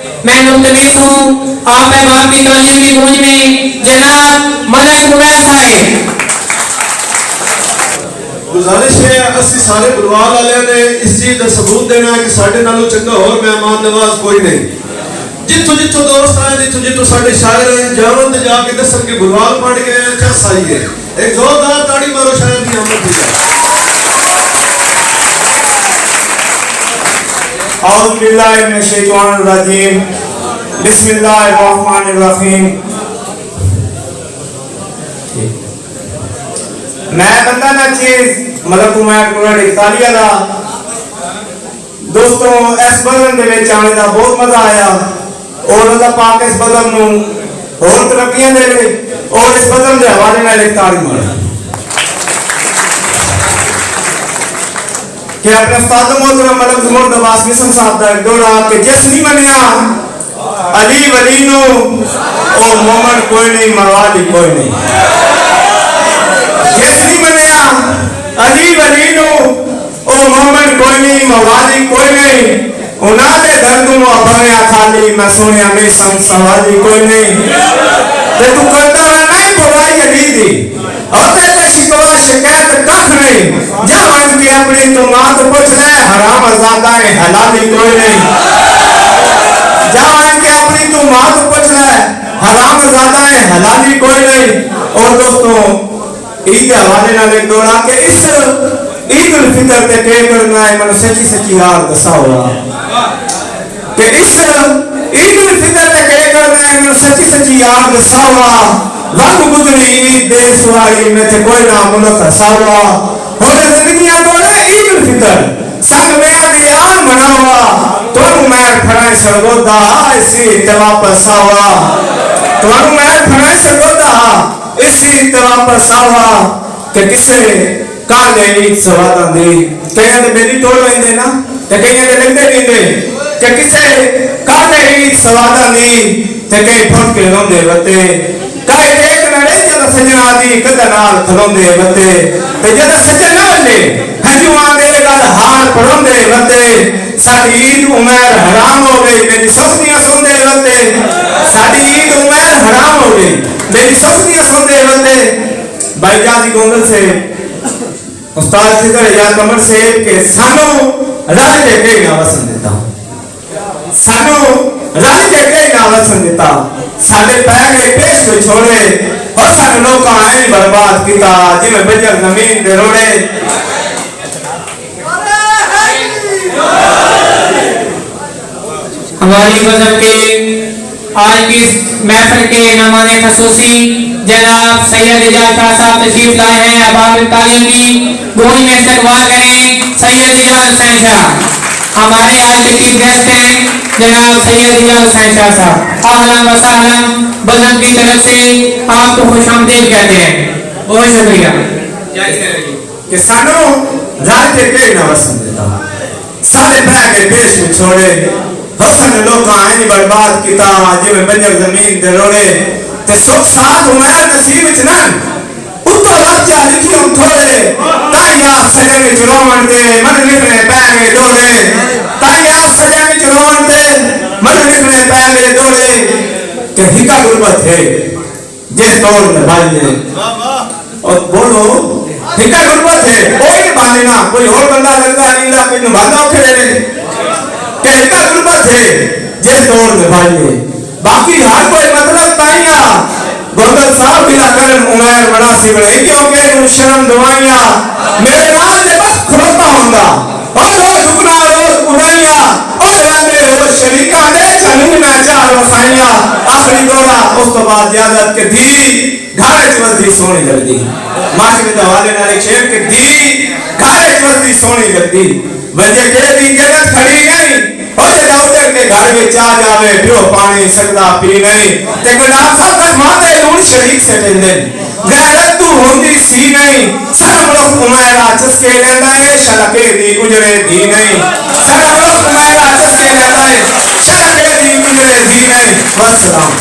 میں ملتمس ہوں آپ پیغام کی تعلیم کی گونج میں جناب ملک عمیر صاحب. گزارش ہے اسی سارے بلوال والے نے اس چیز کا ثبوت دینا ہے کہ ساڈے نالوں چنگا اور مہمان نواز کوئی نہیں. جتوں جتوں دوست آئے جتوں جتوں ساڈے شاعر ہیں جاون تے جا کے دسن کہ بلوال پڑھ گئے ہیں چس آئی ہے. ایک زوردار تاڑی مارو شاعر کی آمد دی ہے. اعوذ باللہ من الشیطان الرجیم بسم اللہ الرحمن الرحیم. میں بندہ نا چیز ملک عمیر کوڑ اکتالیہ دا دوستوں اس بلن دے وچ آنے دا بہت مزہ آیا اور اللہ پاک اس بلن نو اور ترقیاں دے اور اس بلن دے حوالے نال اکتالی مارا کہ اپنے استاد محترم ملک زمرد عباس مسلم صاحب دا ایک دورہ کہ جس نہیں منیا علی ولی نو او مومن کوئی نہیں مروالی کوئی نہیں. جس نہیں منیا علی ولی نو او مومن کوئی نہیں مروالی کوئی نہیں. انہاں دے دردوں بھریا خالی میں سنیا میں سوالی کوئی نہیں. تے تو کرتا رہنا ہی برائی علی دی اور تے شکوا شکایت کخ نہیں. جوان کی اپنی تو ماں تو پوچھ رہے حرام زادہ حلالی کوئی نہیں. جوان کی اپنی تو ماں تو پوچھ رہے حرام زادہ حلالی کوئی نہیں. اور دوستوں عید حوالے نال ایک دورہ کہ اس عید الفطر تے کہ کرنا ہے من سچی سچی یار دساؤ کہ اس عید الفطر تے کہ کرنا ہے من سچی سچی یار دساؤ. رنگ گزری عید دیس والی میں تھے کوئی نہ ملک ہساوا ہونے زندگیاں بولے عید الفطر سنگ میں آدھی یار مناوا تو میں کھڑائیں سرگودا اسی واپس آوا تو میں کھڑائیں سرگودا اسی واپس آوا کہ کسے کالے عید سواداں دی کہیں دے میری ٹوڑ وہیں دے نا کہ کہیں دے لگتے نہیں دے کہ کسے کالے عید سواداں دی کہ کہیں پھٹ کے لوں دے وتے کائے دیکھ نہ رہے جدہ سجن آدھی کدنال کھلوں دے وتے تے جدہ سجن نہ لے ہجو آدھے گل ہار پڑھوں دے وتے ساڑھی عید عمیر حرام ہو گئی میری سوسنیاں سن دے وتے ساڑھی عید عمیر حرام ہو گئی میری سوسنیاں سن دے وتے. بھائی جازی گونگل سے استاد خضر اجاز کمر سے کہ سانو رل کے کئی ناوسن دیتا سانو رل کے کئی ناوسن دیتا ساڑھے پیغے پیش کو چھوڑے اور ساڑھے لوگ آئین برباد کیتا جی میں بجر زمین دے روڑے. ہماری مذہب کے آج کی محفل کے نمان خصوصی جناب سید اجاز شاہ صاحب تشریف لائے ہیں. اباب تعلیم کی گونج میں استقبال کریں سید اجاز حسین شاہ. ہمارے آج کے چیف گیسٹ ہیں جناب سید اجاز حسین شاہ صاحب. اہلاً و سہلاً بلند کی طرف سے آپ کو خوش آمدید کہتے ہیں. بہت شکریہ. کہ سانو رل کے کئی ناوسن دیتا ساڑھے پیغے پیش کو چھوڑے حسن لوگ آئین برباد کیتا جی میں بنجر زمین دے روڑے تے سکھ ساتھ عمیر نصیب چنن اتو رب جا لکھی ہم تھوڑے تائی آپ سجن چروان دے من لکھنے پیغے دوڑے تائی آپ سجن چروان دے من لکھنے پیغے دوڑے کہ ہکا غربت ہے جس دور میں بھائیے اور بولو ہکا غربت ہے کوئی بانینا کوئی اور بندہ لگتا نہیں لگا کوئی نبھانا کھڑے کہ ہکا غربت ہے جس دور میں بھائیے باقی ہر کوئی مطلب تائیاں گوگل صاحب بلا کرن عمیر مناسب نہیں کیونکہ ان شرم دعائیاں میرے نام دے بس کھروتا ہوندہ اور روز اکنا روز اڑائیاں اور رنگے روز شریکہ دے چنین میں چار وسائیاں. آخری دورہ اس تو بعد یادت کے دی گھارے چوزدی سونی جلدی معاشرے دوالے نالک شیف کے دی گھارے چوزدی سونی جلدی وجہ کے دی جگت کھڑی نہیں اور جاؤدر کے گھر میں چاہ جاوے پیو پانی سکتا پی نہیں تے گناہ سب تک ماتے لون شریک سے ٹھندن غیرت تو ہوندی سی نہیں سرم روح عمیرہ چسکے لیندائے شلقے دی اجرے دی نہیں سرم روح عمیرہ چسکے لیندائے شلقے دی اجرے دی نہیں. والسلام.